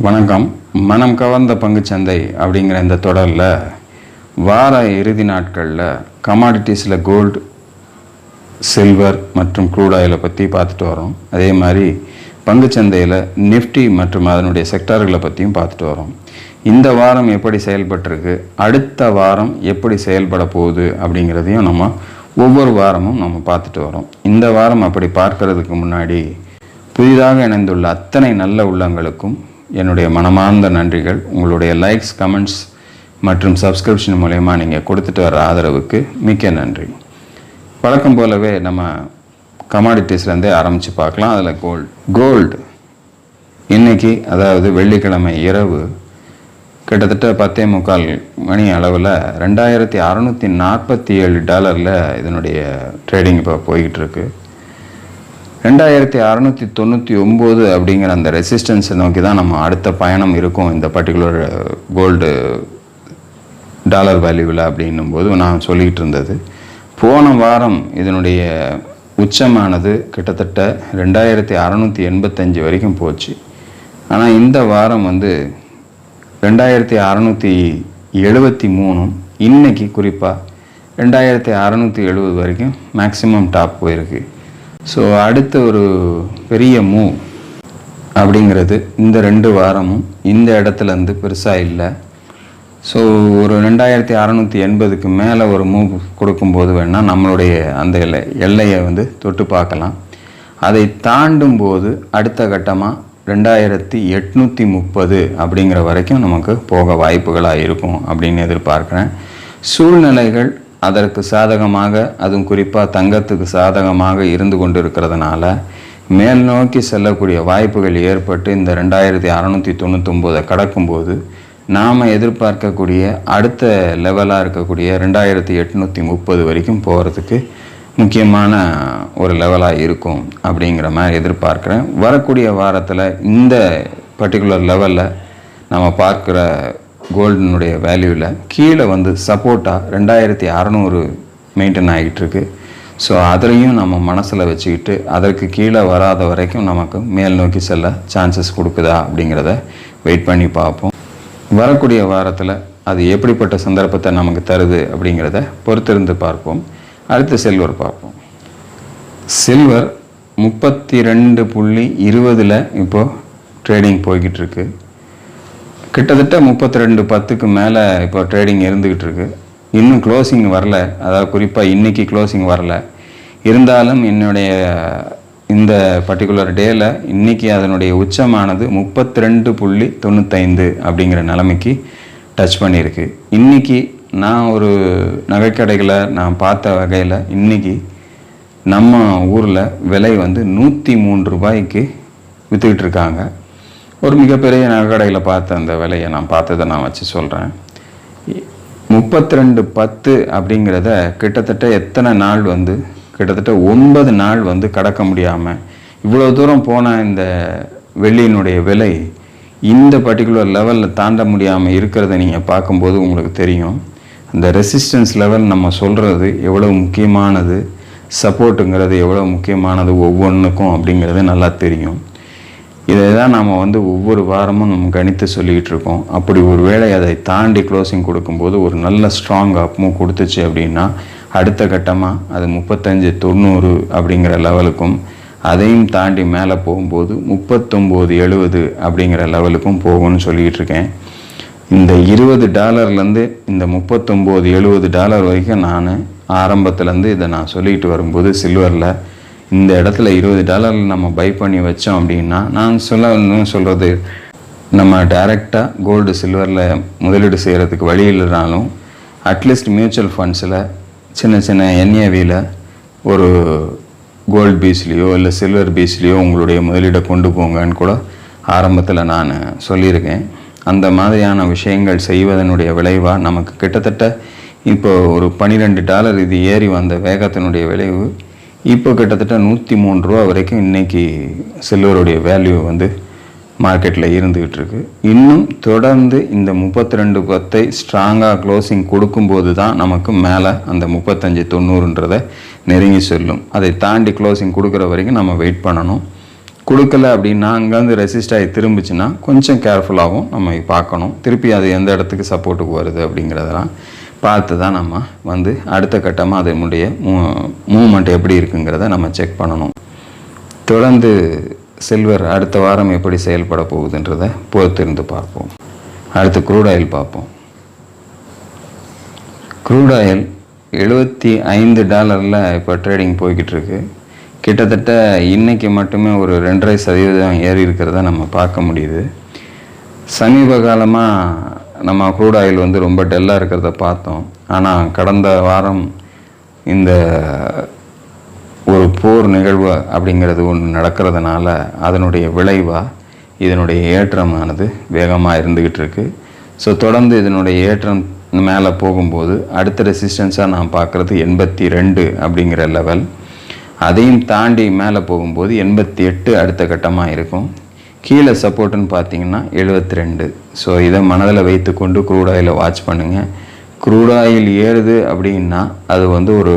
வணக்கம். மனம் கவர்ந்த பங்குச்சந்தை அப்படிங்கிற இந்த தொடரில் வார இறுதி நாட்களில் கமாடிட்டிஸில் கோல்டு, சில்வர் மற்றும் க்ரூட் ஆயிலை பற்றி பார்த்துட்டு வரோம். அதே மாதிரி பங்குச்சந்தையில் நிஃப்டி மற்றும் அதனுடைய செக்டார்களை பற்றியும் பார்த்துட்டு வரோம். இந்த வாரம் எப்படி செயல்பட்டிருக்கு, அடுத்த வாரம் எப்படி செயல்பட போகுது அப்படிங்கிறதையும் நம்ம ஒவ்வொரு வாரமும் நம்ம பார்த்துட்டு வரோம். இந்த வாரம் அப்படி பார்க்கறதுக்கு முன்னாடி புதிதாக இணைந்துள்ள அத்தனை நல்ல உள்ளங்களுக்கும் என்னுடைய மனமார்ந்த நன்றிகள். உங்களுடைய லைக்ஸ், கமெண்ட்ஸ் மற்றும் சப்ஸ்கிரிப்ஷன் மூலயமா நீங்கள் கொடுத்துட்டு வர ஆதரவுக்கு மிக்க நன்றி. வழக்கம் போலவே நம்ம கமாடிட்டிஸ்லேருந்தே ஆரம்பித்து பார்க்கலாம். அதில் கோல்டு இன்றைக்கி, அதாவது வெள்ளிக்கிழமை இரவு கிட்டத்தட்ட 10:45 மணி அளவில் $2647 இதனுடைய ட்ரேடிங் இப்போ போய்கிட்டு இருக்கு. 2699 அப்படிங்கிற அந்த ரெசிஸ்டன்ஸை நோக்கி தான் நம்ம அடுத்த பயணம் இருக்கும் இந்த பர்டிகுலர் கோல்டு டாலர் வேல்யூவில் அப்படின்னும் போது நான் சொல்லிகிட்டு இருந்தது. போன வாரம் இதனுடைய உச்சமானது கிட்டத்தட்ட 2685 வரைக்கும் போச்சு. ஆனால் இந்த வாரம் 2673, இன்னைக்கு குறிப்பாக 2670 வரைக்கும் மேக்ஸிமம் டாப் போயிருக்கு. ஸோ அடுத்த ஒரு பெரிய மூவ் அப்படிங்கிறது இந்த 2 வாரமும் இந்த இடத்துலேருந்து பெருசாக இல்லை. ஸோ ஒரு 2680க்கு மேலே ஒரு மூவ் கொடுக்கும்போது வேணால் நம்மளுடைய அந்த எல்லையை தொட்டு பார்க்கலாம். அதை தாண்டும் போது அடுத்த கட்டமாக 2830 அப்படிங்கிற வரைக்கும் நமக்கு போக வாய்ப்புகளாக இருக்கும் அப்படின்னு எதிர்பார்க்குறேன். சூழ்நிலைகள் அதற்கு சாதகமாக, அதுவும் குறிப்பாக தங்கத்துக்கு சாதகமாக இருந்து கொண்டு இருக்கிறதுனால மேல் நோக்கி செல்லக்கூடிய வாய்ப்புகள் ஏற்பட்டு இந்த 2699 கடக்கும்போது நாம் எதிர்பார்க்கக்கூடிய அடுத்த லெவலாக இருக்கக்கூடிய 2830 வரைக்கும் போகிறதுக்கு முக்கியமான ஒரு லெவலாக இருக்கும் அப்படிங்கிற மாதிரி எதிர்பார்க்குறேன். வரக்கூடிய வாரத்தில் இந்த பர்டிகுலர் லெவலில் நம்ம பார்க்குற கோல்டினுடைய வேல்யூவில் கீழே சப்போர்ட்டாக 2600 மெயின்டைன் ஆகிட்டுருக்கு. ஸோ அதிலையும் நம்ம மனசில் வச்சுக்கிட்டு அதற்கு கீழே வராத வரைக்கும் நமக்கு மேல் நோக்கி செல்ல சான்சஸ் கொடுக்குதா அப்படிங்கிறத வெயிட் பண்ணி பார்ப்போம். வரக்கூடிய வாரத்தில் அது எப்படிப்பட்ட சந்தர்ப்பத்தை நமக்கு தருது அப்படிங்கிறத பொறுத்திருந்து பார்ப்போம். அடுத்து சில்வர் பார்ப்போம். சில்வர் 32.20 இப்போது ட்ரேடிங் போய்கிட்டு இருக்கு. கிட்டத்தட்ட 32.10க்கு மேலே இப்போ ட்ரேடிங் இருந்துக்கிட்டு இருக்கு. இன்னும் க்ளோசிங் வரல, அதாவது குறிப்பாக இன்றைக்கி க்ளோசிங் வரல. இருந்தாலும் என்னுடைய இந்த பர்டிகுலர் டேயில் இன்றைக்கி அதனுடைய உச்சமானது 32.95 அப்படிங்கிற நிலைமைக்கு டச் பண்ணியிருக்கு. இன்றைக்கி நான் ஒரு நகைக்கடைகளை நான் பார்த்த வகையில் இன்றைக்கி நம்ம ஊரில் விலை 103 ரூபாய்க்கு விற்றுக்கிட்டு இருக்காங்க. ஒரு மிகப்பெரிய நகைக்கடையில் பார்த்த அந்த விலையை நான் பார்த்ததை நான் வச்சு சொல்கிறேன். 32.10 அப்படிங்கிறத கிட்டத்தட்ட எத்தனை நாள் கிட்டத்தட்ட 9 நாள் கடக்க முடியாமல் இவ்வளோ தூரம் போன இந்த வெள்ளியினுடைய விலை இந்த பர்டிகுலர் லெவலில் தாண்ட முடியாமல் இருக்கிறத நீங்கள் பார்க்கும்போது உங்களுக்கு தெரியும். அந்த ரெசிஸ்டன்ஸ் லெவல் நம்ம சொல்கிறது எவ்வளோ முக்கியமானது, சப்போர்ட்டுங்கிறது எவ்வளோ முக்கியமானது ஒவ்வொன்றுக்கும் அப்படிங்கிறது நல்லா தெரியும். இதை தான் நாம் ஒவ்வொரு வாரமும் நம்ம கணித்து சொல்லிக்கிட்டு இருக்கோம். அப்படி ஒரு வேளை அதை தாண்டி க்ளோசிங் கொடுக்கும்போது ஒரு நல்ல ஸ்ட்ராங் அப்மூவ் கொடுத்துச்சு அப்படின்னா அடுத்த கட்டமாக அது 3590 அப்படிங்கிற லெவலுக்கும், அதையும் தாண்டி மேலே போகும்போது 3970 அப்படிங்கிற லெவலுக்கும் போகும்னு சொல்லிகிட்டு இருக்கேன். இந்த $20 இந்த $39.70 வரைக்கும் நான் ஆரம்பத்துலேருந்து இதை நான் சொல்லிக்கிட்டு வரும்போது சில்வரில் இந்த இடத்துல $20 நம்ம பை பண்ணி வச்சோம் அப்படின்னா, நான் சொல்கிறது நம்ம டைரெக்டாக கோல்டு சில்வரில் முதலீடு செய்கிறதுக்கு வழி இல்லைனாலும் அட்லீஸ்ட் மியூச்சுவல் ஃபண்ட்ஸில் சின்ன சின்ன என்ஏவியில் ஒரு கோல்டு பீஸ்லேயோ இல்லை சில்வர் பீஸ்லேயோ உங்களுடைய முதலீடை கொண்டு போங்கன்னு கூட ஆரம்பத்தில் நான் சொல்லியிருக்கேன். அந்த மாதிரியான விஷயங்கள் செய்வதனுடைய விளைவாக நமக்கு கிட்டத்தட்ட இப்போ ஒரு $12 இது ஏறி வந்த வேகத்தினுடைய விளைவு இப்போ கிட்டத்தட்ட 103 ரூபா வரைக்கும் இன்றைக்கி சில்வருடைய வேல்யூ மார்க்கெட்டில் இருந்துக்கிட்டு இருக்கு. இன்னும் தொடர்ந்து இந்த 32.10 ஸ்ட்ராங்காக க்ளோசிங் கொடுக்கும்போது தான் நமக்கு மேலே அந்த 3590 நெருங்கி செல்லும். அதை தாண்டி க்ளோசிங் கொடுக்குற வரைக்கும் நம்ம வெயிட் பண்ணணும். கொடுக்கல அப்படின்னா அங்கேருந்து ரெசிஸ்ட் ஆகி திரும்பிச்சுன்னா கொஞ்சம் கேர்ஃபுல்லாகவும் நம்ம பார்க்கணும். திருப்பி அது எந்த இடத்துக்கு சப்போர்ட்டுக்கு வருது அப்படிங்கிறதெல்லாம் பார்த்து தான் நம்ம வந்து அடுத்த கட்டமாக அதனுடைய மூவ்மெண்ட் எப்படி இருக்குங்கிறத நம்ம செக் பண்ணணும். தொடர்ந்து சில்வர் அடுத்த வாரம் எப்படி செயல்பட போகுதுன்றதை பொறுத்திருந்து பார்ப்போம். அடுத்து க்ரூட் ஆயில் பார்ப்போம். க்ரூட் ஆயில் $75 இப்போ ட்ரேடிங் போய்கிட்டு இருக்கு. கிட்டத்தட்ட இன்றைக்கி மட்டுமே ஒரு 2.5% ஏறி இருக்கிறத நம்ம பார்க்க முடியுது. சமீப காலமாக நம்ம க்ரூட் ஆயில் வந்து ரொம்ப டல்லாக இருக்கிறத பார்த்தோம். ஆனால் கடந்த வாரம் இந்த ஒரு போர் நிகழ்வு அப்படிங்கிறது ஒன்று நடக்கிறதுனால அதனுடைய விளைவாக இதனுடைய ஏற்றமானது வேகமாக இருந்துக்கிட்டு இருக்கு. ஸோ தொடர்ந்து இதனுடைய ஏற்றம் மேலே போகும்போது அடுத்த ரெசிஸ்டன்ஸாக நான் பார்க்குறது 82 அப்படிங்கிற லெவல். அதையும் தாண்டி மேலே போகும்போது 88 அடுத்த கட்டமாக இருக்கும். கீழே சப்போர்ட்டுன்னு பார்த்தீங்கன்னா 72. ஸோ இதை மனதில் வைத்து கொண்டு க்ரூட் ஆயிலை வாட்ச் பண்ணுங்கள். க்ரூட் ஆயில் ஏறுது அப்படின்னா அது வந்து ஒரு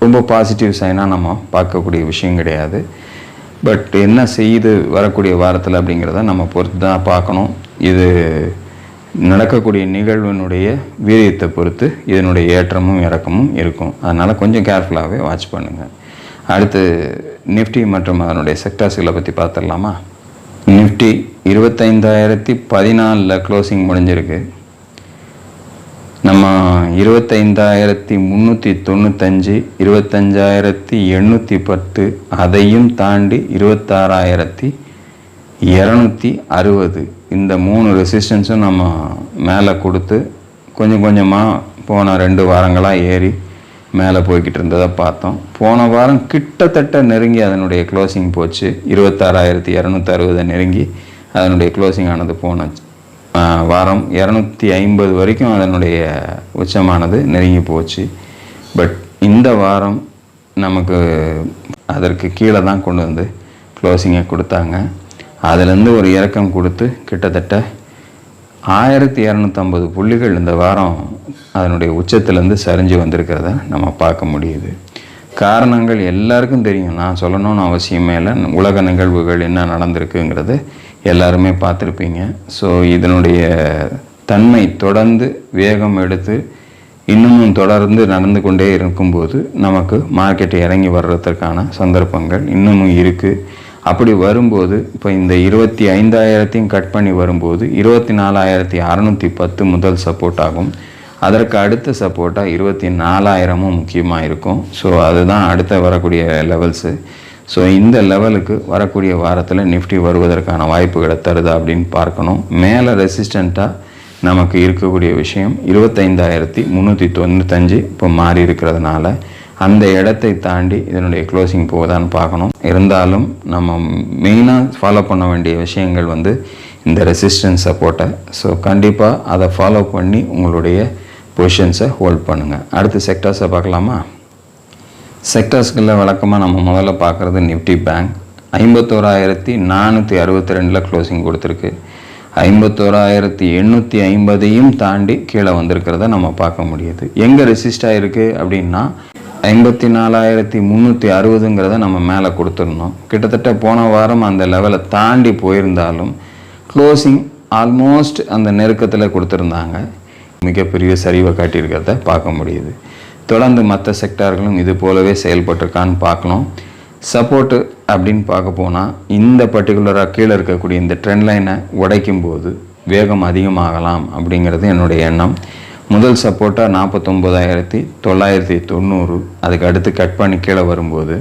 ரொம்ப பாசிட்டிவ் சைனாக நம்ம பார்க்கக்கூடிய விஷயம் கிடையாது. பட் என்ன செய்யுது வரக்கூடிய வாரத்தில் அப்படிங்கிறத நம்ம பொறுத்து தான் பார்க்கணும். இது நடக்கக்கூடிய நிகழ்வினுடைய வீரியத்தை பொறுத்து இதனுடைய ஏற்றமும் இறக்கமும் இருக்கும். அதனால் கொஞ்சம் கேர்ஃபுல்லாகவே வாட்ச் பண்ணுங்கள். அடுத்து நிஃப்டி மற்றும் அதனுடைய செக்டார்ஸ்களை பற்றி பார்த்துடலாமா? நிஃப்டி 25,014 க்ளோசிங் முடிஞ்சிருக்கு. நம்ம 25,395, 25,810, அதையும் தாண்டி 26,260 இந்த 3 ரெசிஸ்டன்ஸும் நம்ம மேலே கொடுத்து கொஞ்சம் கொஞ்சமாக போன 2 வாரங்களாக ஏறி மேலே போய்கிட்டு இருந்ததை பார்த்தோம். போன வாரம் கிட்டத்தட்ட நெருங்கி அதனுடைய க்ளோசிங் போச்சு. 26,260 நெருங்கி அதனுடைய க்ளோசிங் ஆனது போன வாரம் 250 வரைக்கும் அதனுடைய உச்சமானது நெருங்கி போச்சு. பட் இந்த வாரம் நமக்கு அதற்கு கீழே தான் கொண்டு வந்து க்ளோசிங்கை கொடுத்தாங்க. அதிலேருந்து ஒரு இறக்கம் கொடுத்து கிட்டத்தட்ட 1250 புள்ளிகள் இந்த வாரம் அதனுடைய உச்சத்திலேருந்து சரிஞ்சு வந்திருக்கிறத நம்ம பார்க்க முடியுது. காரணங்கள் எல்லாருக்கும் தெரியும், நான் சொல்லணும்னு அவசியமே இல்லை. உலக நிகழ்வுகள் என்ன நடந்திருக்குங்கிறது எல்லாருமே பார்த்துருப்பீங்க. ஸோ இதனுடைய தன்மை தொடர்ந்து வேகம் எடுத்து இன்னமும் தொடர்ந்து நடந்து கொண்டே இருக்கும்போது நமக்கு மார்க்கெட் இறங்கி வர்றதுக்கான சந்தர்ப்பங்கள் இன்னமும் இருக்குது. அப்படி வரும்போது இப்போ இந்த 25,000 கட் பண்ணி வரும்போது 24,610 முதல் சப்போர்ட் ஆகும். அதற்கு அடுத்த சப்போர்ட்டாக 24,000 முக்கியமாக இருக்கும். ஸோ அதுதான் அடுத்த வரக்கூடிய லெவல்ஸு. ஸோ இந்த லெவலுக்கு வரக்கூடிய வாரத்தில் நிஃப்டி வருவதற்கான வாய்ப்புகளை தருதா அப்படின்னு பார்க்கணும். மேலே ரெசிஸ்டண்ட்டாக நமக்கு இருக்கக்கூடிய விஷயம் 25,395 இப்போ மாறி இருக்கிறதுனால அந்த இடத்தை தாண்டி இதனுடைய க்ளோசிங் போகுதான்னு பார்க்கணும். இருந்தாலும் நம்ம மெயினாக ஃபாலோ பண்ண வேண்டிய விஷயங்கள் வந்து இந்த ரெசிஸ்டன்ஸ் சப்போர்ட்டை. ஸோ கண்டிப்பாக அதை ஃபாலோ பண்ணி உங்களுடைய பொசிஷன்ஸை ஹோல்ட் பண்ணுங்கள். அடுத்து செக்டார்ஸை பார்க்கலாமா? செக்டார்ஸ்களில் வழக்கமாக நம்ம முதல்ல பார்க்குறது நிஃப்டி பேங்க் 51,462 க்ளோசிங் கொடுத்துருக்கு. 51,850 தாண்டி கீழே வந்திருக்கிறத நம்ம பார்க்க முடியுது. எங்கே ரெசிஸ்டாக இருக்குது அப்படின்னா 54,360 நம்ம மேலே கொடுத்துருந்தோம். கிட்டத்தட்ட போன வாரம் அந்த லெவலை தாண்டி போயிருந்தாலும் க்ளோசிங் ஆல்மோஸ்ட் அந்த நெருக்கத்தில் கொடுத்துருந்தாங்க. மிகப்பெரிய சரிவை காட்டியிருக்கிறத பார்க்க முடியுது. தொடர்ந்து மற்ற செக்டார்களும் இது போலவே செயல்பட்டிருக்கான்னு பார்க்கணும். சப்போர்ட்டு அப்படின்னு பார்க்க போனால் இந்த பர்டிகுலராக கீழே இருக்கக்கூடிய இந்த ட்ரெண்ட் லைனை உடைக்கும் போது வேகம் அதிகமாகலாம் அப்படிங்கிறது என்னுடைய எண்ணம். முதல் சப்போர்ட்டாக 49,990, அதுக்கு அடுத்து கட் பண்ணி கீழே வரும்போது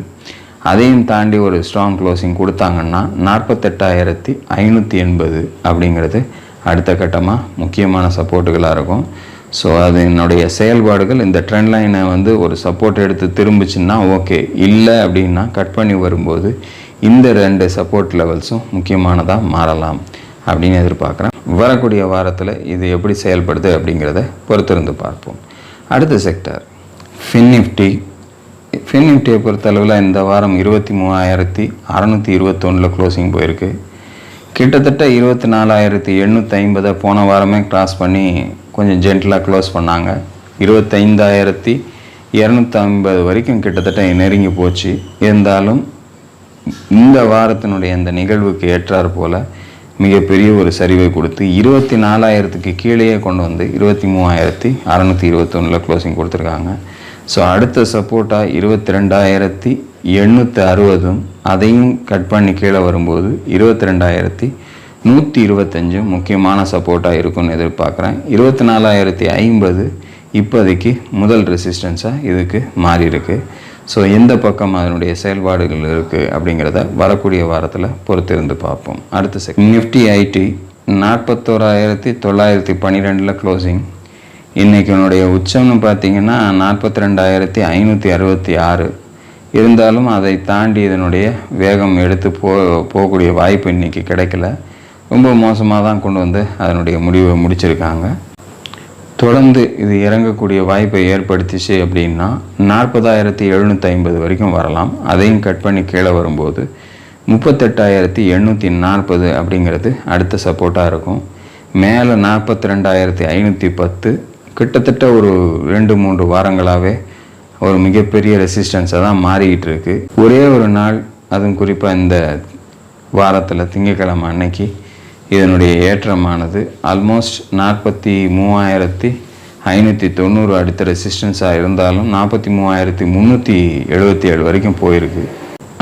அதையும் தாண்டி ஒரு ஸ்ட்ராங் க்ளோசிங் கொடுத்தாங்கன்னா 48,580 அப்படிங்கிறது அடுத்த கட்டமாக முக்கியமான சப்போர்ட்டுகளாக இருக்கும். ஸோ அது என்னுடைய செயல்பாடுகள் இந்த ட்ரெண்ட் லைனை வந்து ஒரு சப்போர்ட் எடுத்து திரும்பிச்சுன்னா ஓகே, இல்லை அப்படின்னா கட் பண்ணி வரும்போது இந்த 2 சப்போர்ட் லெவல்ஸும் முக்கியமானதாக மாறலாம் அப்படின்னு எதிர்பார்க்குறேன். வரக்கூடிய வாரத்தில் இது எப்படி செயல்படுது அப்படிங்கிறத பொறுத்திருந்து பார்ப்போம். அடுத்த செக்டார் ஃபின்னிஃப்டி. ஃபின்னிஃப்டியை பொறுத்தளவில் இந்த வாரம் 23,621 க்ளோசிங் போயிருக்கு. கிட்டத்தட்ட 24,850 போன வாரமே கிராஸ் பண்ணி கொஞ்சம் ஜென்டலாக க்ளோஸ் பண்ணாங்க. 25,250 வரைக்கும் கிட்டத்தட்ட நெருங்கி போச்சு. இருந்தாலும் இந்த வாரத்தினுடைய அந்த நிகழ்வுக்கு ஏற்றார் போல் மிகப்பெரிய ஒரு சரிவை கொடுத்து 24,000க்கு கீழேயே கொண்டு வந்து 23,621 க்ளோசிங் கொடுத்துருக்காங்க. ஸோ அடுத்த சப்போர்ட்டாக 22,860 அதையும் கட் பண்ணி கீழே வரும்போது 22,125 முக்கியமான சப்போர்ட்டாக இருக்கும்னு எதிர்பார்க்குறேன். 24,050 இப்போதைக்கு முதல் ரெசிஸ்டன்ஸாக இதுக்கு மாறி இருக்கு. ஸோ எந்த பக்கம் அதனுடைய செயல்பாடுகள் இருக்குது அப்படிங்கிறத வரக்கூடிய வாரத்தில் பொறுத்திருந்து பார்ப்போம். அடுத்த நிஃப்டி ஐடி 41,912 க்ளோசிங். இன்றைக்கி என்னுடைய உச்சம்னு பார்த்தீங்கன்னா 42,566 இருந்தாலும் அதை தாண்டி இதனுடைய வேகம் எடுத்து போகக்கூடிய வாய்ப்பு இன்றைக்கி கிடைக்கல. ரொம்ப மோசமாக தான் கொண்டு வந்து அதனுடைய முடிவை முடிச்சிருக்காங்க. தொடர்ந்து இது இறங்கக்கூடிய வாய்ப்பை ஏற்படுத்திச்சு அப்படின்னா 40,750 வரைக்கும் வரலாம். அதையும் கட் பண்ணி கீழே வரும்போது 38,840 அப்படிங்கிறது அடுத்த சப்போர்ட்டாக இருக்கும். மேலே 42,510 கிட்டத்தட்ட ஒரு 2-3 வாரங்களாகவே ஒரு மிகப்பெரிய ரெசிஸ்டன்ஸாக தான் மாறிக்கிட்டு இருக்கு. ஒரே ஒரு நாள், அதுவும் குறிப்பாக இந்த வாரத்தில் திங்கட்கிழமை அன்னைக்கு இதனுடைய ஏற்றமானது ஆல்மோஸ்ட் 43,590 அடுத்த ரெசிஸ்டன்ஸாக இருந்தாலும் 43,377 வரைக்கும் போயிருக்கு.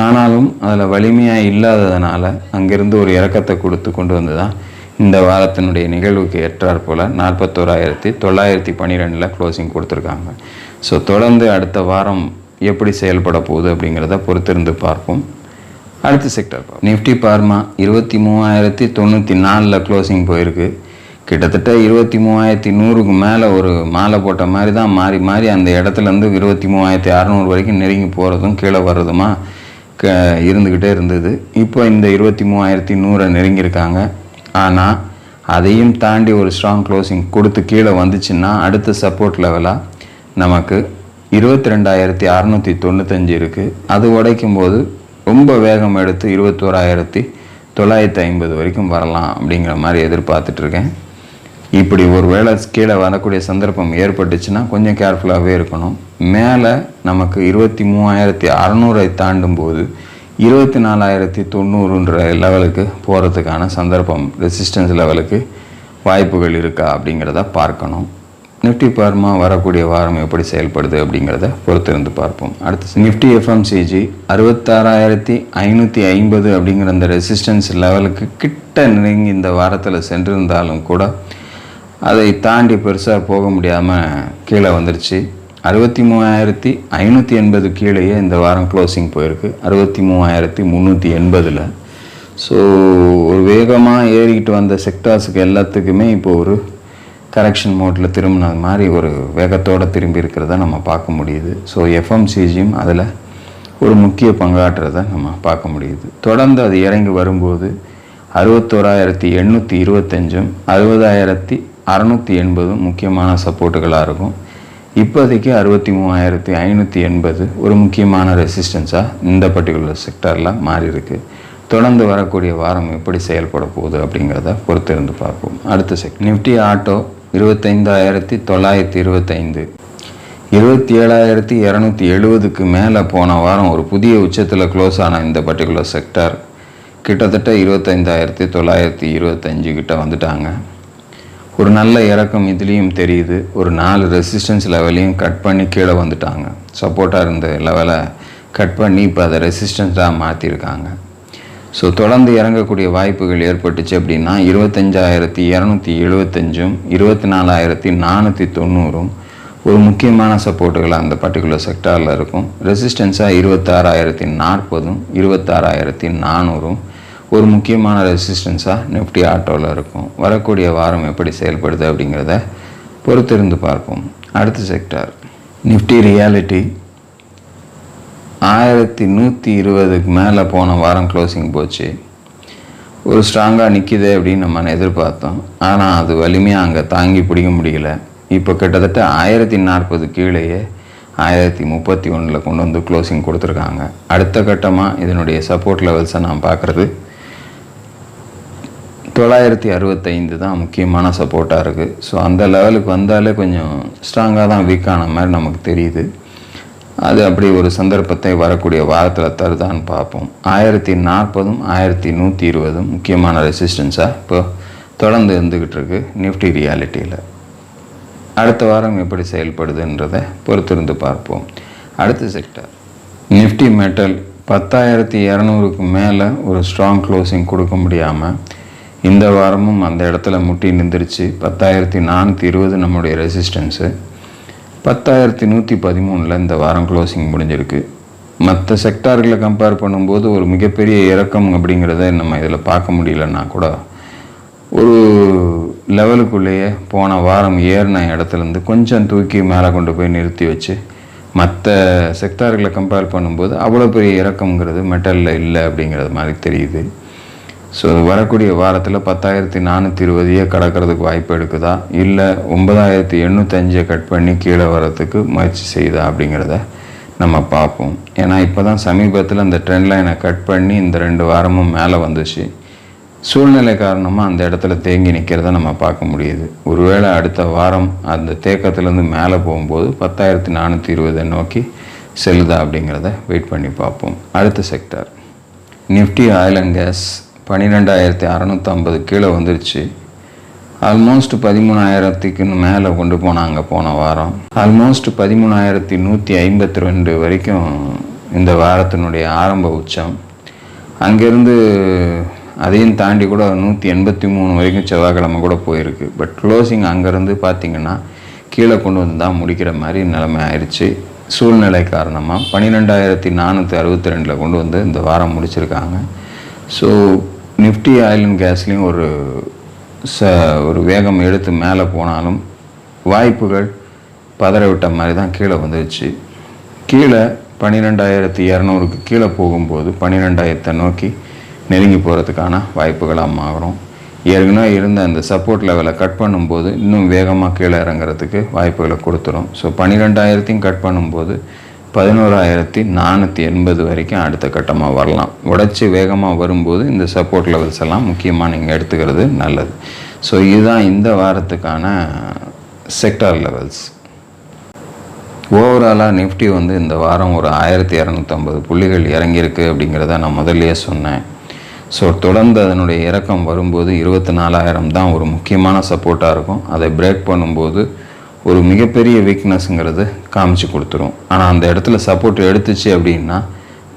ஆனாலும் அதில் வலிமையாக இல்லாததுனால அங்கேருந்து ஒரு இறக்கத்தை கொடுத்து கொண்டு வந்து தான் இந்த வாரத்தினுடைய நிகழ்வுக்கு ஏற்றார் போல் 41,912 க்ளோசிங் கொடுத்துருக்காங்க. ஸோ தொடர்ந்து அடுத்த வாரம் எப்படி செயல்பட போகுது அப்படிங்கிறத பொறுத்திருந்து பார்ப்போம். அடுத்த செக்டர் நிஃப்டி பார்மா 23,094 க்ளோசிங் போயிருக்கு. கிட்டத்தட்ட 23,100க்கு மேலே ஒரு மாலை போட்ட மாதிரி தான் மாறி மாறி அந்த இடத்துலேருந்து 23,600 வரைக்கும் நெருங்கி போகிறதும் கீழே வர்றதுமா இருந்துக்கிட்டே இருந்தது. இப்போ இந்த 23,100 நெருங்கியிருக்காங்க. ஆனால் அதையும் தாண்டி ஒரு ஸ்ட்ராங் க்ளோசிங் கொடுத்து கீழே வந்துச்சுன்னா அடுத்த சப்போர்ட் லெவலாக நமக்கு 22,695 இருக்குது. அது உடைக்கும் போது ரொம்ப வேகம் எடுத்து 21,950 வரைக்கும் வரலாம் அப்படிங்கிற மாதிரி எதிர்பார்த்துட்ருக்கேன். இப்படி ஒரு வேளை கீழே வரக்கூடிய சந்தர்ப்பம் ஏற்பட்டுச்சுன்னா கொஞ்சம் கேர்ஃபுல்லாகவே இருக்கணும். மேலே நமக்கு 23,600 தாண்டும் போது 24,090ன்ற லெவலுக்கு போகிறதுக்கான சந்தர்ப்பம், ரெசிஸ்டன்ஸ் லெவலுக்கு வாய்ப்புகள் இருக்கா அப்படிங்கிறத பார்க்கணும். நிஃப்டி பார்மா வரக்கூடிய வாரம் எப்படி செயல்படுது அப்படிங்கிறத பொறுத்திருந்து பார்ப்போம். அடுத்து நிஃப்டி எஃப்எம்சிஜி 66,550 அப்படிங்கிற அந்த ரெசிஸ்டன்ஸ் லெவலுக்கு கிட்ட நெருங்கி இந்த வாரத்தில் சென்றிருந்தாலும் கூட அதை தாண்டி பெருசாக போக முடியாமல் கீழே வந்துருச்சு. 63,580 கீழேயே இந்த வாரம் க்ளோசிங் போயிருக்கு 63,380. ஸோ ஒரு வேகமாக ஏறிக்கிட்டு வந்த செக்டார்ஸுக்கு எல்லாத்துக்குமே இப்போ ஒரு கரெக்ஷன் மோட்டில் திரும்பினது மாதிரி ஒரு வேகத்தோடு திரும்பி இருக்கிறத நம்ம பார்க்க முடியுது. ஸோ எஃப்எம்சிஜியும் அதில் ஒரு முக்கிய பங்காற்றுறதை நம்ம பார்க்க முடியுது. தொடர்ந்து அது இறங்கி வரும்போது 61,825 60,680 முக்கியமான சப்போர்ட்டுகளாக இருக்கும். இப்போதைக்கு 63,580 ஒரு முக்கியமான ரெசிஸ்டன்ஸாக இந்த பர்டிகுலர் செக்டரில் மாறி இருக்கு. தொடர்ந்து வரக்கூடிய வாரம் எப்படி செயல்பட போகுது அப்படிங்கிறத பொறுத்திருந்து பார்ப்போம். அடுத்த செக்டர் நிஃப்டி ஆட்டோ 25,925 27,270க்கு மேலே போன வாரம் ஒரு புதிய உச்சத்தில் க்ளோஸ் ஆன இந்த பர்டிகுலர் செக்டர் கிட்டத்தட்ட 25,925 கிட்ட வந்துட்டாங்க. ஒரு நல்ல இறக்கம் இதுலேயும் தெரியுது. ஒரு 4 ரெசிஸ்டன்ஸ் லெவலையும் கட் பண்ணி கீழே வந்துட்டாங்க. சப்போர்ட்டாக இருந்த லெவலை கட் பண்ணி இப்போ அதை ரெசிஸ்டன்ஸாக மாற்றிருக்காங்க. ஸோ தொடர்ந்து இறங்கக்கூடிய வாய்ப்புகள் ஏற்பட்டுச்சு அப்படின்னா 25,275 24,490 ஒரு முக்கியமான சப்போர்ட்டுகள் அந்த பர்டிகுலர் செக்டாரில் இருக்கும். ரெசிஸ்டன்ஸாக 26,040 26,400 ஒரு முக்கியமான ரெசிஸ்டன்ஸாக நிஃப்டி ஆட்டோவில் இருக்கும். வரக்கூடிய வாரம் எப்படி செயல்படுது அப்படிங்கிறத பொறுத்திருந்து பார்ப்போம். அடுத்த செக்டார் நிஃப்டி ரியாலிட்டி 1,120க்கு மேலே போன வாரம் க்ளோசிங் போச்சு. ஒரு ஸ்ட்ராங்காக நிற்கிது அப்படின்னு நம்ம எதிர்பார்த்தோம். ஆனால் அது வலிமையாக அங்கே தாங்கி பிடிக்க முடியல. இப்போ கிட்டத்தட்ட 1,040 கீழேயே 1,031 கொண்டு வந்து க்ளோசிங் கொடுத்துருக்காங்க. அடுத்த கட்டமாக இதனுடைய சப்போர்ட் லெவல்ஸை நான் பார்க்குறது 965 தான் முக்கியமான சப்போர்ட்டாக இருக்குது. ஸோ அந்த லெவலுக்கு வந்தாலே கொஞ்சம் ஸ்ட்ராங்காக தான் வீக்கான மாதிரி நமக்கு தெரியுது. அது அப்படி ஒரு சந்தர்ப்பத்தை வரக்கூடிய வாரத்தில் தருதான்னு பார்ப்போம். 1040 1120 முக்கியமான ரெசிஸ்டன்ஸாக இப்போ தொடர்ந்து இருந்துக்கிட்டு இருக்கு நிஃப்டி ரியாலிட்டியில். அடுத்த வாரம் எப்படி செயல்படுதுன்றதை பொறுத்திருந்து பார்ப்போம். அடுத்த செக்டர் நிஃப்டி மெட்டல் 10,200க்கு மேலே ஒரு ஸ்ட்ராங் க்ளோசிங் கொடுக்க முடியாமல் இந்த வாரமும் அந்த இடத்துல முட்டி நின்றுச்சு. 10,420 நம்முடைய ரெசிஸ்டன்ஸு. 10,113 இந்த வாரம் க்ளோசிங் முடிஞ்சிருக்கு. மற்ற செக்டார்களை கம்பேர் பண்ணும்போது ஒரு மிகப்பெரிய இறக்கம் அப்படிங்கிறத நம்ம இதில் பார்க்க முடியலன்னா கூட ஒரு லெவலுக்குள்ளேயே போன வாரம் ஏறின இடத்துலேருந்து கொஞ்சம் தூக்கி மேலே கொண்டு போய் நிறுத்தி வச்சு மற்ற செக்டார்களை கம்பேர் பண்ணும்போது அவ்வளோ பெரிய இறக்கம்ங்கிறது மெட்டலில் இல்லை அப்படிங்கிறது மாதிரி தெரியுது. ஸோ வரக்கூடிய வாரத்தில் 10,420 கடக்கிறதுக்கு வாய்ப்பு எடுக்குதா, இல்லை 9,805 கட் பண்ணி கீழே வரத்துக்கு முயற்சி செய்யுதா அப்படிங்கிறத நம்ம பார்ப்போம். ஏன்னா இப்போ தான் சமீபத்தில் அந்த ட்ரெண்ட் லைனை கட் பண்ணி இந்த 2 வாரமும் மேலே வந்துச்சு. சூழ்நிலை காரணமாக அந்த இடத்துல தேங்கி நிற்கிறத நம்ம பார்க்க முடியுது. ஒருவேளை அடுத்த வாரம் அந்த தேக்கத்துலேருந்து மேலே போகும்போது 10,420 நோக்கி செல்லுதா அப்படிங்கிறத வெயிட் பண்ணி பார்ப்போம். அடுத்த sector Nifty oil and gas 12,650 கீழே வந்துருச்சு. ஆல்மோஸ்ட் 13,000க்கு மேலே கொண்டு போனாங்க போன வாரம். ஆல்மோஸ்ட் 13,152 வரைக்கும் இந்த வாரத்தினுடைய ஆரம்ப உச்சம். அங்கேருந்து அதையும் தாண்டி கூட 183 வரைக்கும் செவ்வாய்க்கிழமை கூட போயிருக்கு. பட் க்ளோசிங் அங்கேருந்து பார்த்திங்கன்னா கீழே கொண்டு வந்து தான் முடிக்கிற மாதிரி நிலைமை ஆயிடுச்சு. சூழ்நிலை காரணமாக 12,462 கொண்டு வந்து இந்த வாரம் முடிச்சிருக்காங்க. ஸோ நிஃப்டி ஆயில் அண்ட் கேஸ்லேயும் ஒரு வேகம் எடுத்து மேலே போனாலும் வாய்ப்புகள் பதற விட்ட மாதிரி தான் கீழே வந்துடுச்சு. கீழே 12,200க்கு கீழே போகும்போது 12,000 நோக்கி நெருங்கி போகிறதுக்கான வாய்ப்புகளாக மாறும். ஏற்கனவே இருந்த அந்த சப்போர்ட் லெவலை கட் பண்ணும்போது இன்னும் வேகமாக கீழே இறங்குறதுக்கு வாய்ப்புகளை கொடுத்துரும். ஸோ 12,000 கட் பண்ணும்போது 11,480 வரைக்கும் அடுத்த கட்டமாக வரலாம். உடைச்சி வேகமாக வரும்போது இந்த சப்போர்ட் லெவல்ஸ் எல்லாம் முக்கியமாக நீங்கள் எடுத்துக்கிறது நல்லது. ஸோ இதுதான் இந்த வாரத்துக்கான செக்டார் லெவல்ஸ். ஓவராலாக நிஃப்டி இந்த வாரம் ஒரு 1,250 புள்ளிகள் இறங்கியிருக்கு அப்படிங்கிறத நான் முதல்லையே சொன்னேன். ஸோ தொடர்ந்து அதனுடைய இறக்கம் வரும்போது 24,000 தான் ஒரு முக்கியமான சப்போர்ட்டாக இருக்கும். அதை பிரேக் பண்ணும்போது ஒரு மிகப்பெரிய வீக்னஸ்ங்கிறது காமிச்சு கொடுத்துரும். ஆனால் அந்த இடத்துல சப்போர்ட் எடுத்துச்சு அப்படின்னா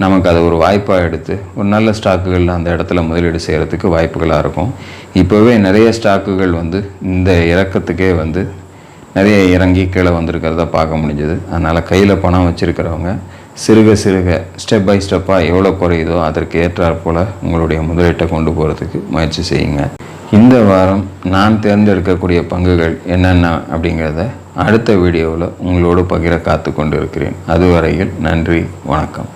நமக்கு அதை ஒரு வாய்ப்பாக எடுத்து ஒரு நல்ல ஸ்டாக்குகளில் அந்த இடத்துல முதலீடு செய்கிறதுக்கு வாய்ப்புகளாக இருக்கும். இப்போவே நிறைய ஸ்டாக்குகள் இந்த இறக்கத்துக்கே நிறைய இறங்கி கீழே வந்திருக்கிறத பார்க்க முடிஞ்சது. அதனால் கையில் பணம் வச்சுருக்கிறவங்க சிறுக ஸ்டெப் பை ஸ்டெப்பாக எவ்வளோ குறையுதோ அதற்கு ஏற்றாற் போல் உங்களுடைய முதலீட்டை கொண்டு போகிறதுக்கு முயற்சி செய்யுங்க. இந்த வாரம் நான் தேர்ந்தெடுக்கக்கூடிய பங்குகள் என்னென்ன அப்படிங்கிறத அடுத்த வீடியோவில் உங்களோடு பகிர காத்து கொண்டு இருக்கிறேன். அதுவரையில் நன்றி, வணக்கம்.